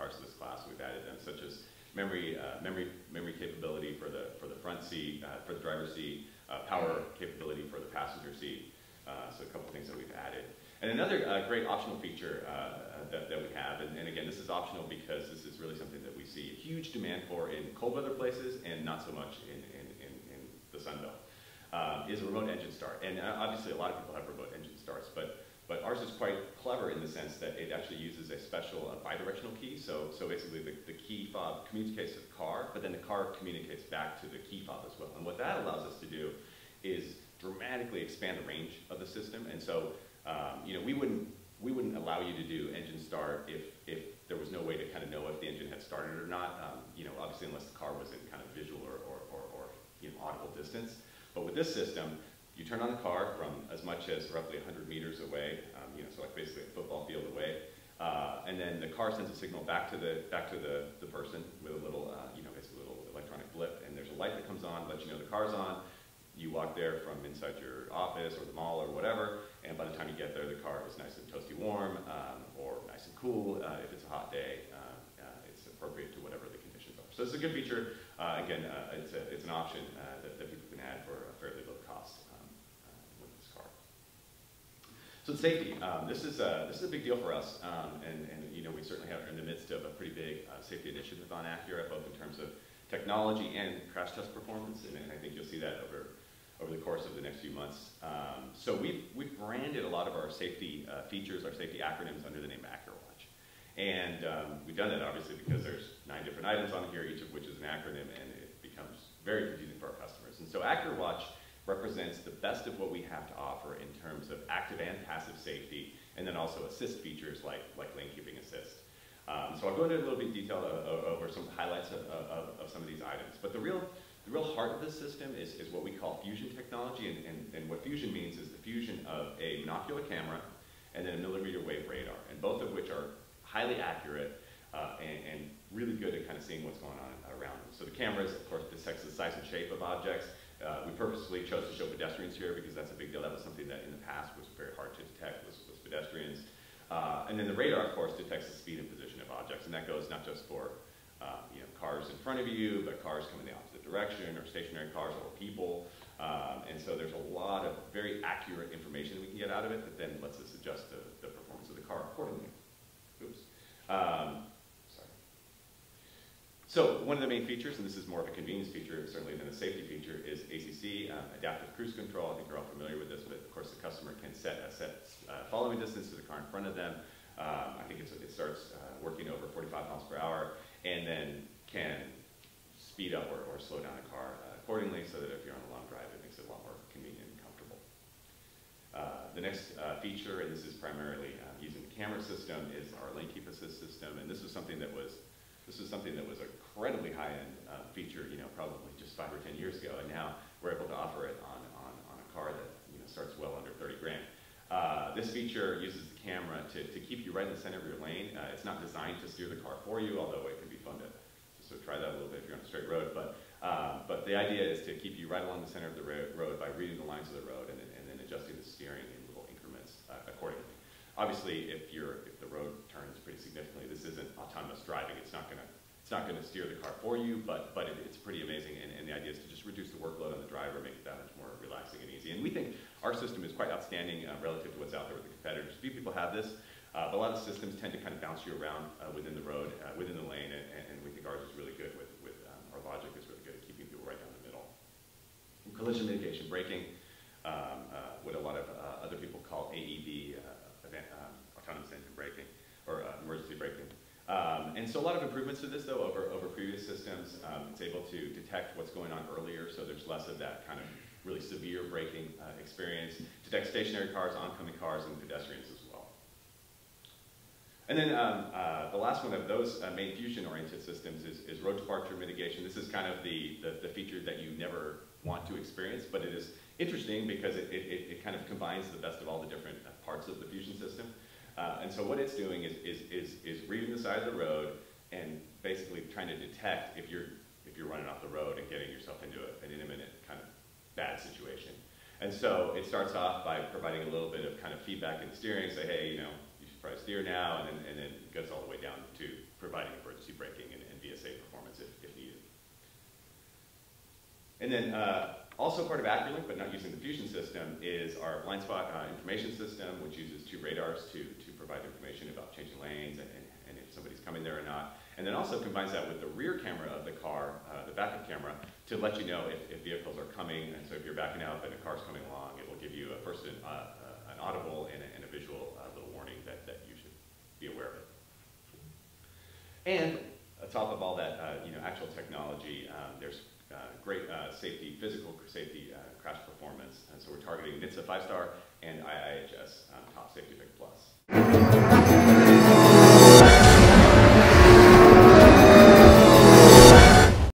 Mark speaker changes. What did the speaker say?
Speaker 1: cars in this class. We've added them, such as memory capability for the front seat, for the driver's seat, power capability for the passenger seat. So a couple things that we've added. And another great optional feature that we have, and again, this is optional because this is really something that we see a huge demand for in cold weather places and not so much in the Sun Belt, is a remote engine start. And obviously a lot of people have remote engine starts, but ours is quite clever in the sense that it actually uses a special bidirectional key. So basically the key fob communicates to the car, but then the car communicates back to the key fob as well. And what that allows us to do is dramatically expand the range of the system. And so you know, we wouldn't allow you to do engine start if there was no way to kind of know if the engine had started or not. You know, obviously unless the car was in kind of visual or you know, audible distance. But with this system, you turn on the car from as much as roughly 100 meters away, you know, so like basically a football field away, and then the car sends a signal back to the person with a little, you know, basically a little electronic blip, and there's a light that comes on, lets you know the car's on. You walk there from inside your office or the mall or whatever, and by the time you get there, the car is nice and toasty warm, or nice and cool. If it's a hot day, it's appropriate to whatever the conditions are. So it's a good feature. Again, it's an option that people can add for a fairly low cost with this car. So safety. This is a big deal for us, and you know, we certainly are in the midst of a pretty big safety initiative on Acura, both in terms of technology and crash test performance, and I think you'll see that over the course of the next few months. So we've branded a lot of our safety features, our safety acronyms under the name Acura Watch. And we've done that obviously because there's 9 different items on here, each of which is an acronym, and it becomes very confusing for our customers. And so Acura Watch represents the best of what we have to offer in terms of active and passive safety, and then also assist features like lane keeping assist. So I'll go into a little bit detail over some highlights of some of these items. But the real heart of this system is what we call fusion technology, and what fusion means is the fusion of a binocular camera and then a millimeter wave radar, and both of which are highly accurate and really good at kind of seeing what's going on around them. So the cameras, of course, detects the size and shape of objects. We purposely chose to show pedestrians here because that's a big deal. That was something that in the past was very hard to detect, was pedestrians. And then the radar, of course, detects the speed and position of objects, and that goes not just for you know, cars in front of you, but cars coming the opposite direction, or stationary cars, or people. And so there's a lot of very accurate information that we can get out of it that then lets us adjust the performance of the car accordingly. Oops. Sorry. So one of the main features, and this is more of a convenience feature certainly than a safety feature, is ACC, adaptive cruise control. I think you're all familiar with this, but of course the customer can set a following distance to the car in front of them. I think it starts working over 45 miles per hour, and then can speed up or slow down a car accordingly, so that if you're on a long drive, it makes it a lot more convenient and comfortable. The next feature, and this is primarily using the camera system, is our lane keep assist system, and this is something that was an incredibly high-end feature, you know, probably just 5 or 10 years ago, and now we're able to offer it on a car that, you know, starts well under 30 grand. This feature uses the camera to keep you right in the center of your lane. It's not designed to steer the car for you, although it can be fun to sort of try that a little bit if you're on a straight road. But the idea is to keep you right along the center of the road by reading the lines of the road and then adjusting the steering in little increments accordingly. Obviously, if the road turns pretty significantly, this isn't autonomous driving. It's not going to steer the car for you, but it's pretty amazing. And the idea is to just reduce the workload on the driver, make it that much more relaxing and easy. And we think our system is quite outstanding relative to what's out there with the competitors. Few people have this, but a lot of systems tend to kind of bounce you around within the road, within the lane, and we think ours is really good with our logic is really good at keeping people right down the middle. And collision mitigation braking, what a lot of other people call AEB, autonomous engine braking, or emergency braking. And so a lot of improvements to this, though, over previous systems. It's able to detect what's going on earlier, so there's less of that kind of really severe braking experience. Detect stationary cars, oncoming cars, and pedestrians as well. And then the last one of those main fusion-oriented systems is road departure mitigation. This is kind of the feature that you never want to experience, but it is interesting because it kind of combines the best of all the different parts of the fusion system. And so what it's doing is reading the side of the road and basically trying to detect if you're running off the road and getting yourself into an imminent kind of bad situation. And so it starts off by providing a little bit of kind of feedback in the steering, say, hey, you know, price steer now, and then it goes all the way down to providing emergency braking and VSA performance if needed. And then also part of AccuLink, but not using the Fusion system, is our blind spot information system, which uses 2 radars to provide information about changing lanes and if somebody's coming there or not. And then also combines that with the rear camera of the car, the backup camera, to let you know if vehicles are coming. And so if you're backing up and a car's coming along, it will give you first an audible and a visual little warning that you should be aware of it. And on top of all that, actual technology, there's great physical safety crash performance. And so we're targeting NHTSA 5-star and IIHS Top Safety Pick Plus.